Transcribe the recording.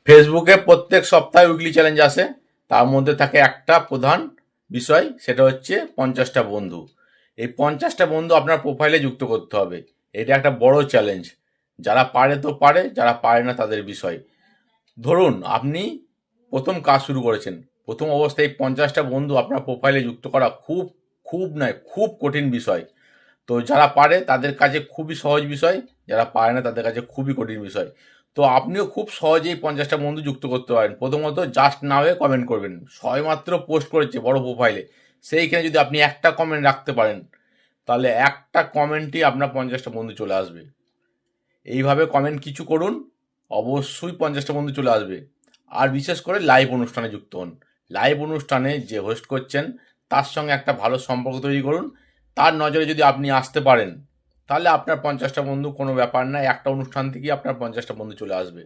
ফেসবুকে প্রত্যেক সপ্তাহে উইকলি চ্যালেঞ্জ আসে। তার মধ্যে থাকে একটা প্রধান বিষয়, সেটা হচ্ছে 50টা বন্ধু। এই 50টা বন্ধু আপনার প্রোফাইলে যুক্ত করতে হবে। এটা একটা বড় চ্যালেঞ্জ। যারা পারে তো পারে, যারা পারে না তাদের বিষয়। ধরুন আপনি প্রথম কাজ শুরু করেছেন, প্রথম অবস্থায় এই 50টা বন্ধু আপনার প্রোফাইলে যুক্ত করা খুব খুব নয়, খুব কঠিন বিষয়। তো যারা পারে তাদের কাছে খুবই সহজ বিষয়, যারা পারে না তাদের কাছে খুবই কঠিন বিষয়। তো আপনিও খুব সহজেই 50টা বন্ধু যুক্ত করতে পারেন। প্রথমত জাস্ট নাওয়ে কমেন্ট করবেন। সবেমাত্র পোস্ট করেছে বড় প্রোফাইলে, সেইখানে যদি আপনি একটা কমেন্ট রাখতে পারেন, তাহলে একটা কমেন্টই আপনার 50টা বন্ধু চলে আসবে। এইভাবে কমেন্ট কিছু করুন, অবশ্যই 50টা বন্ধু চলে আসবে। আর বিশেষ করে লাইভ অনুষ্ঠানে যুক্ত হন। লাইভ অনুষ্ঠানে যে হোস্ট করছেন তার সঙ্গে একটা ভালো সম্পর্ক তৈরি করুন। তার নজরে যদি আপনি আসতে পারেন, তাহলে আপনার 50টা বন্ধু কোনো ব্যাপার না, একটা অনুষ্ঠান থেকেই আপনার 50টা বন্ধু চলে আসবে।